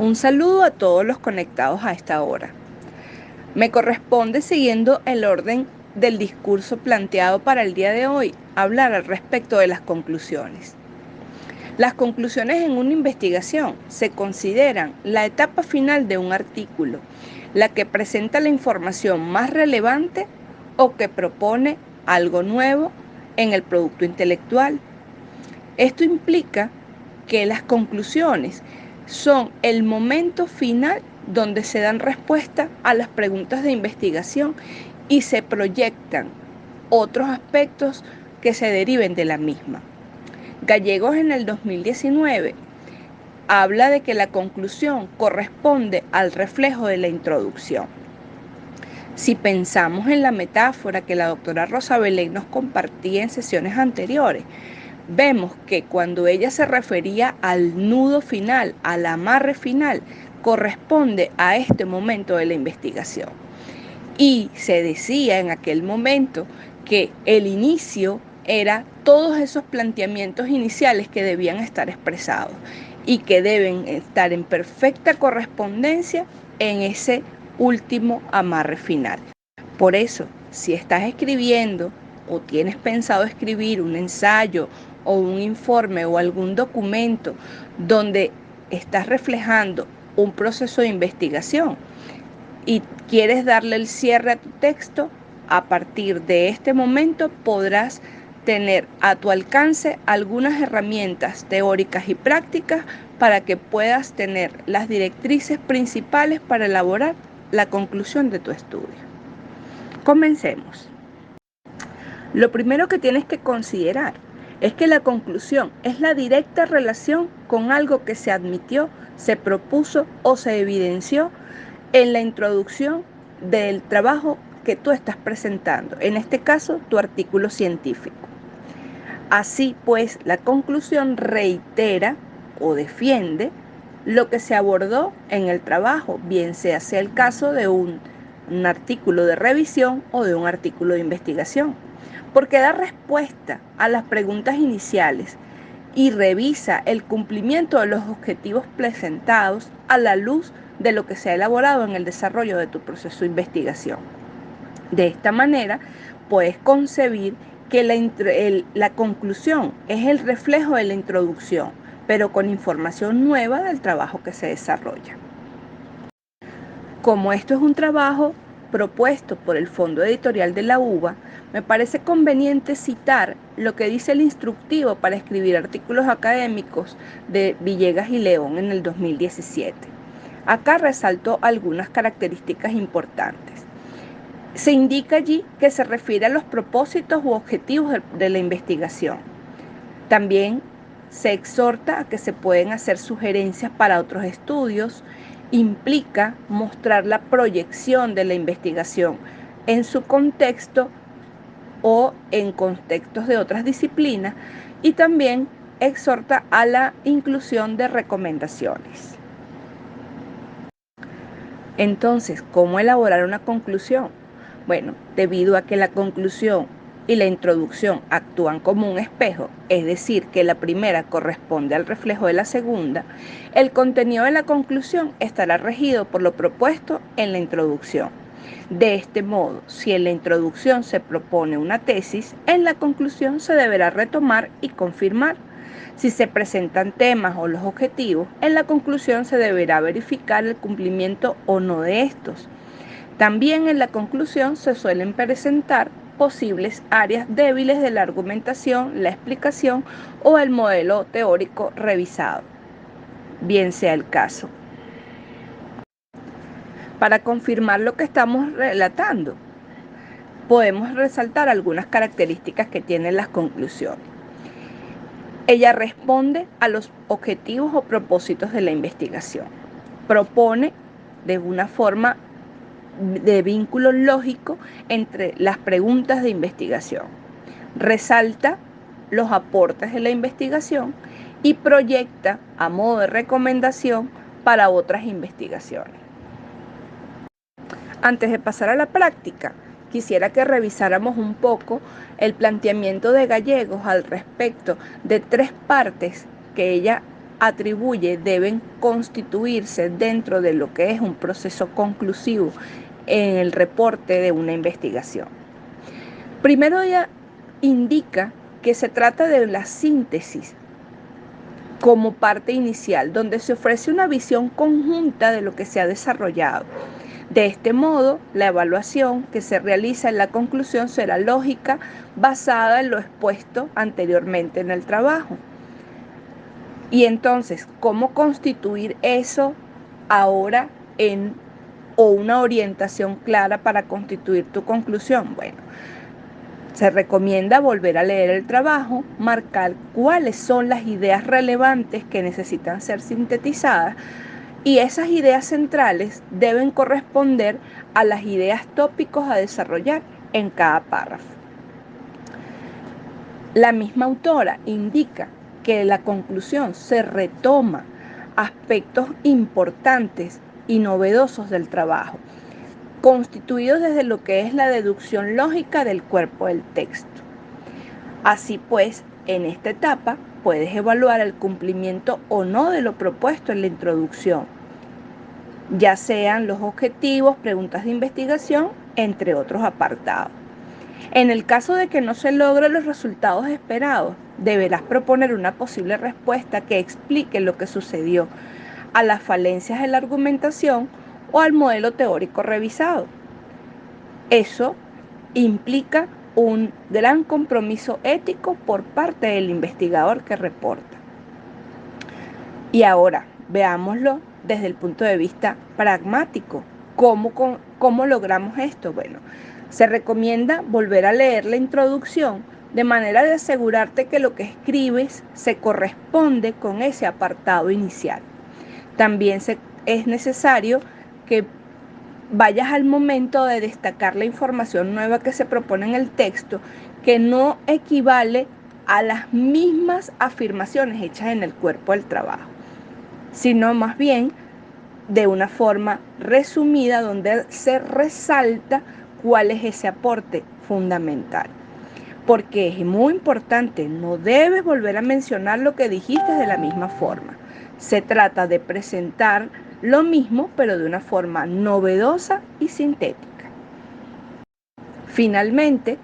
Un saludo a todos los conectados a esta hora. Me corresponde, siguiendo el orden del discurso planteado para el día de hoy, hablar al respecto de las conclusiones. Las conclusiones en una investigación se consideran la etapa final de un artículo, la que presenta la información más relevante o que propone algo nuevo en el producto intelectual. Esto implica que las conclusiones son el momento final donde se dan respuesta a las preguntas de investigación y se proyectan otros aspectos que se deriven de la misma. Gallegos en el 2019 habla de que la conclusión corresponde al reflejo de la introducción. Si pensamos en la metáfora que la doctora Rosa Belén nos compartía en sesiones anteriores, vemos que cuando ella se refería al nudo final, al amarre final, corresponde a este momento de la investigación. Y se decía en aquel momento que el inicio era todos esos planteamientos iniciales que debían estar expresados y que deben estar en perfecta correspondencia en ese último amarre final. Por eso, si estás escribiendo o tienes pensado escribir un ensayo o un informe o algún documento donde estás reflejando un proceso de investigación y quieres darle el cierre a tu texto, a partir de este momento podrás tener a tu alcance algunas herramientas teóricas y prácticas para que puedas tener las directrices principales para elaborar la conclusión de tu estudio. Comencemos. Lo primero que tienes que considerar es que la conclusión es la directa relación con algo que se admitió, se propuso o se evidenció en la introducción del trabajo que tú estás presentando, en este caso tu artículo científico. Así pues, la conclusión reitera o defiende lo que se abordó en el trabajo, bien sea el caso de un artículo de revisión o de un artículo de investigación, porque da respuesta a las preguntas iniciales y revisa el cumplimiento de los objetivos presentados a la luz de lo que se ha elaborado en el desarrollo de tu proceso de investigación. De esta manera, puedes concebir que la conclusión es el reflejo de la introducción, pero con información nueva del trabajo que se desarrolla. Como esto es un trabajo propuesto por el Fondo Editorial de la UBA, me parece conveniente citar lo que dice el instructivo para escribir artículos académicos de Villegas y León en el 2017. Acá resalto algunas características importantes. Se indica allí que se refiere a los propósitos u objetivos de la investigación. También se exhorta a que se pueden hacer sugerencias para otros estudios. Implica mostrar la proyección de la investigación en su contexto o en contextos de otras disciplinas, y también exhorta a la inclusión de recomendaciones. Entonces, ¿cómo elaborar una conclusión? Bueno, debido a que la conclusión y la introducción actúan como un espejo, es decir, que la primera corresponde al reflejo de la segunda, el contenido de la conclusión estará regido por lo propuesto en la introducción. De este modo, si en la introducción se propone una tesis, en la conclusión se deberá retomar y confirmar. Si se presentan temas o los objetivos, en la conclusión se deberá verificar el cumplimiento o no de estos. También en la conclusión se suelen presentar posibles áreas débiles de la argumentación, la explicación o el modelo teórico revisado, bien sea el caso. Para confirmar lo que estamos relatando, podemos resaltar algunas características que tienen las conclusiones. Ella responde a los objetivos o propósitos de la investigación. Propone de una forma de vínculo lógico entre las preguntas de investigación. Resalta los aportes de la investigación y proyecta a modo de recomendación para otras investigaciones. Antes de pasar a la práctica, quisiera que revisáramos un poco el planteamiento de Gallegos al respecto de tres partes que ella atribuye deben constituirse dentro de lo que es un proceso conclusivo en el reporte de una investigación. Primero ya indica que se trata de la síntesis como parte inicial, donde se ofrece una visión conjunta de lo que se ha desarrollado. De este modo, la evaluación que se realiza en la conclusión será lógica, basada en lo expuesto anteriormente en el trabajo. Y entonces, ¿cómo constituir eso ahora o una orientación clara para constituir tu conclusión? Bueno, se recomienda volver a leer el trabajo, marcar cuáles son las ideas relevantes que necesitan ser sintetizadas, y esas ideas centrales deben corresponder a las ideas tópicos a desarrollar en cada párrafo. La misma autora indica que en la conclusión se retoma aspectos importantes y novedosos del trabajo, constituidos desde lo que es la deducción lógica del cuerpo del texto. Así pues, en esta etapa puedes evaluar el cumplimiento o no de lo propuesto en la introducción, ya sean los objetivos, preguntas de investigación, entre otros apartados. En el caso de que no se logren los resultados esperados, deberás proponer una posible respuesta que explique lo que sucedió, a las falencias de la argumentación o al modelo teórico revisado. Eso implica un gran compromiso ético por parte del investigador que reporta. Y ahora, veámoslo desde el punto de vista pragmático. ¿Cómo logramos esto? Bueno, se recomienda volver a leer la introducción de manera de asegurarte que lo que escribes se corresponde con ese apartado inicial. También es necesario que vayas al momento de destacar la información nueva que se propone en el texto, que no equivale a las mismas afirmaciones hechas en el cuerpo del trabajo, sino más bien de una forma resumida donde se resalta cuál es ese aporte fundamental. Porque es muy importante, no debes volver a mencionar lo que dijiste de la misma forma. Se trata de presentar lo mismo, pero de una forma novedosa y sintética. Finalmente,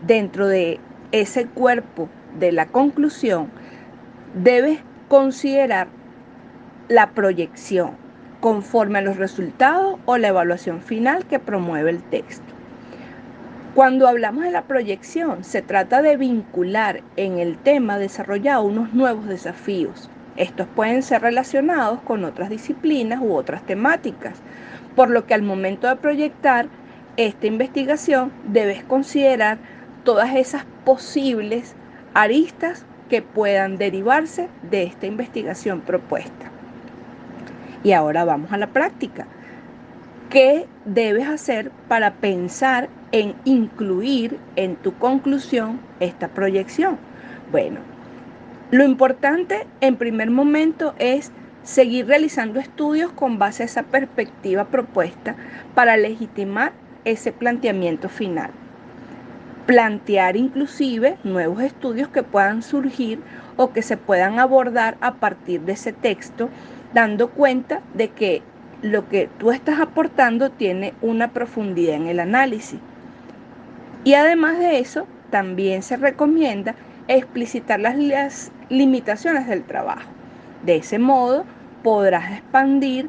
dentro de ese cuerpo de la conclusión, debes considerar la proyección conforme a los resultados o la evaluación final que promueve el texto. Cuando hablamos de la proyección, se trata de vincular en el tema desarrollado unos nuevos desafíos. Estos pueden ser relacionados con otras disciplinas u otras temáticas, por lo que al momento de proyectar esta investigación debes considerar todas esas posibles aristas que puedan derivarse de esta investigación propuesta. Y ahora vamos a la práctica. ¿Qué debes hacer para pensar en incluir en tu conclusión esta proyección? Bueno, lo importante en primer momento es seguir realizando estudios con base a esa perspectiva propuesta para legitimar ese planteamiento final. Plantear inclusive nuevos estudios que puedan surgir o que se puedan abordar a partir de ese texto, dando cuenta de que lo que tú estás aportando tiene una profundidad en el análisis. Y además de eso, también se recomienda explicitar las limitaciones del trabajo. De ese modo, podrás expandir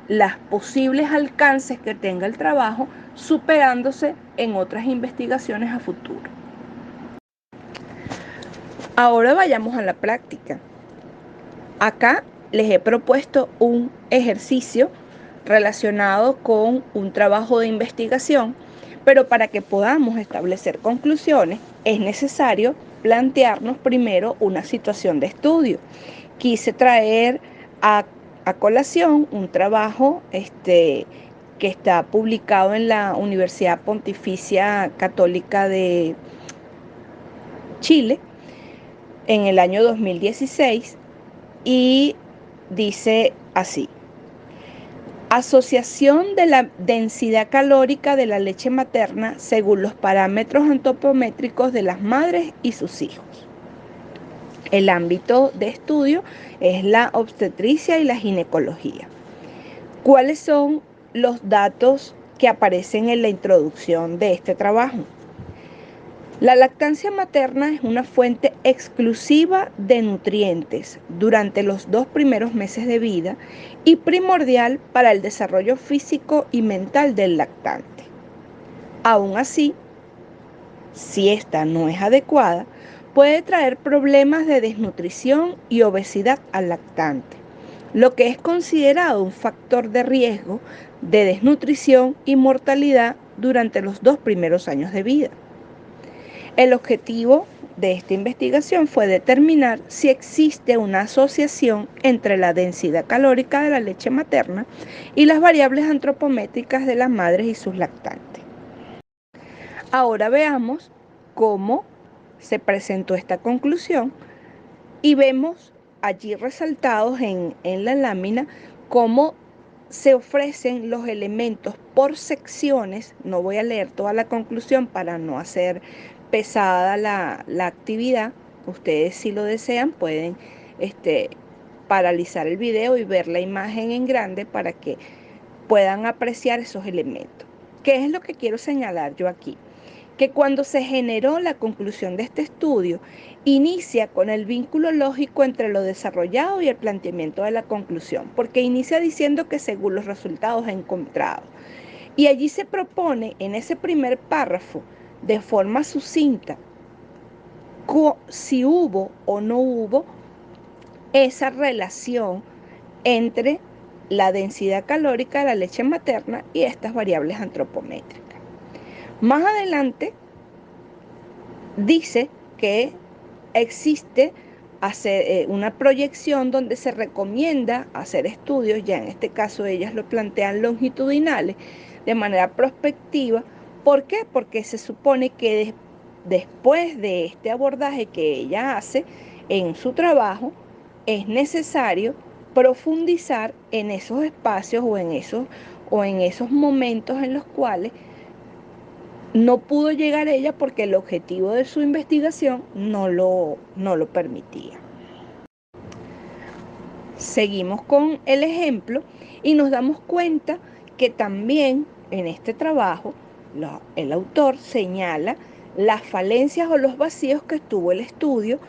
los posibles alcances que tenga el trabajo, superándose en otras investigaciones a futuro. Ahora vayamos a la práctica. Acá les he propuesto un ejercicio relacionado con un trabajo de investigación, pero para que podamos establecer conclusiones es necesario plantearnos primero una situación de estudio. Quise traer a colación un trabajo que está publicado en la Universidad Pontificia Católica de Chile en el año 2016 y dice así: asociación de la densidad calórica de la leche materna según los parámetros antropométricos de las madres y sus hijos. El ámbito de estudio es la obstetricia y la ginecología. ¿Cuáles son los datos que aparecen en la introducción de este trabajo? La lactancia materna es una fuente exclusiva de nutrientes durante los 2 primeros meses de vida y primordial para el desarrollo físico y mental del lactante. Aún así, si esta no es adecuada, puede traer problemas de desnutrición y obesidad al lactante, lo que es considerado un factor de riesgo de desnutrición y mortalidad durante los 2 primeros años de vida. El objetivo de esta investigación fue determinar si existe una asociación entre la densidad calórica de la leche materna y las variables antropométricas de las madres y sus lactantes. Ahora veamos cómo se presentó esta conclusión y vemos allí resaltados en la lámina cómo se ofrecen los elementos por secciones. No voy a leer toda la conclusión para no hacer pesada la actividad. Ustedes, si lo desean, pueden paralizar el video y ver la imagen en grande para que puedan apreciar esos elementos. ¿Qué es lo que quiero señalar yo aquí? Que cuando se generó la conclusión de este estudio, inicia con el vínculo lógico entre lo desarrollado y el planteamiento de la conclusión, porque inicia diciendo que según los resultados encontrados. Y allí se propone en ese primer párrafo, de forma sucinta, si hubo o no hubo esa relación entre la densidad calórica de la leche materna y estas variables antropométricas. Más adelante dice que existe una proyección donde se recomienda hacer estudios, ya en este caso ellas lo plantean longitudinales, de manera prospectiva. ¿Por qué? Porque se supone que después de este abordaje que ella hace en su trabajo, es necesario profundizar en esos espacios o en esos momentos en los cuales no pudo llegar ella porque el objetivo de su investigación no lo permitía. Seguimos con el ejemplo y nos damos cuenta que también en este trabajo el autor señala las falencias o los vacíos que tuvo el estudio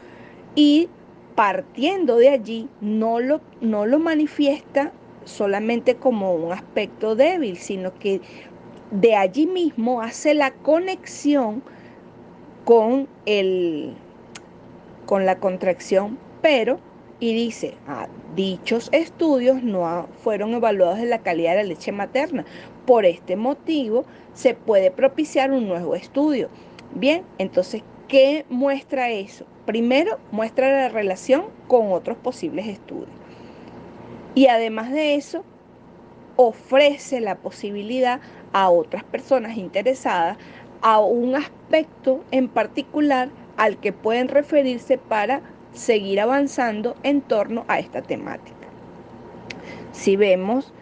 y partiendo de allí no lo manifiesta solamente como un aspecto débil, sino que de allí mismo hace la conexión con la contracción, pero, y dice, dichos estudios no fueron evaluados en la calidad de la leche materna. Por este motivo, se puede propiciar un nuevo estudio. Bien, entonces, ¿qué muestra eso? Primero, muestra la relación con otros posibles estudios. Y además de eso, ofrece la posibilidad a otras personas interesadas a un aspecto en particular al que pueden referirse para seguir avanzando en torno a esta temática. Si vemos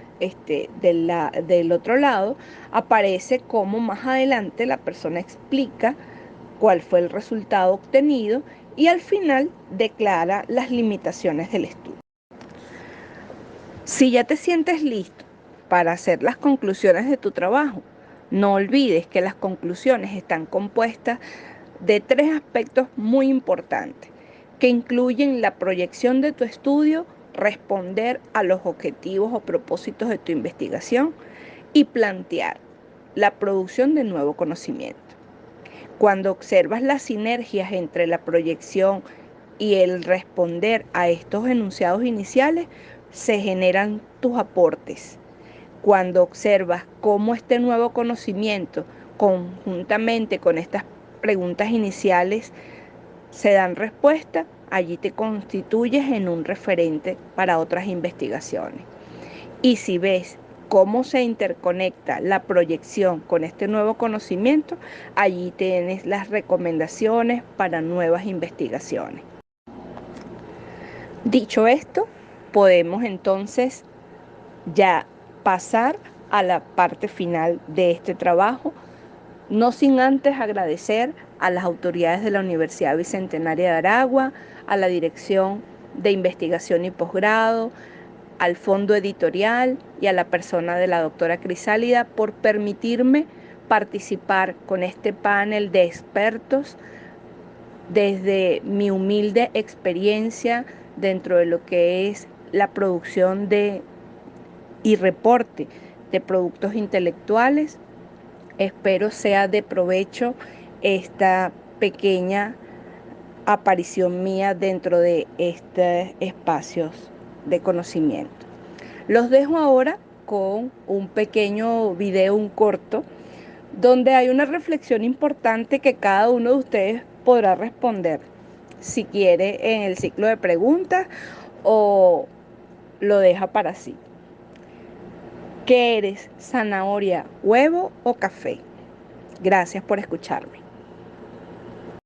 del otro lado, aparece cómo más adelante la persona explica cuál fue el resultado obtenido y al final declara las limitaciones del estudio. Si ya te sientes listo para hacer las conclusiones de tu trabajo, no olvides que las conclusiones están compuestas de 3 aspectos muy importantes, que incluyen la proyección de tu estudio, responder a los objetivos o propósitos de tu investigación y plantear la producción de nuevo conocimiento. Cuando observas las sinergias entre la proyección y el responder a estos enunciados iniciales, se generan tus aportes. Cuando observas cómo este nuevo conocimiento, conjuntamente con estas preguntas iniciales, se dan respuesta, allí te constituyes en un referente para otras investigaciones. Y si ves cómo se interconecta la proyección con este nuevo conocimiento, allí tienes las recomendaciones para nuevas investigaciones. Dicho esto, podemos entonces ya pasar a la parte final de este trabajo, no sin antes agradecer a las autoridades de la Universidad Bicentenaria de Aragua, a la Dirección de Investigación y Posgrado, al Fondo Editorial y a la persona de la doctora Crisálida por permitirme participar con este panel de expertos desde mi humilde experiencia dentro de lo que es la producción y reporte de productos intelectuales. Espero sea de provecho esta pequeña aparición mía dentro de estos espacios de conocimiento. Los dejo ahora con un pequeño video, un corto, donde hay una reflexión importante que cada uno de ustedes podrá responder, si quiere en el ciclo de preguntas o lo deja para sí. ¿Qué eres? ¿Zanahoria, huevo o café? Gracias por escucharme.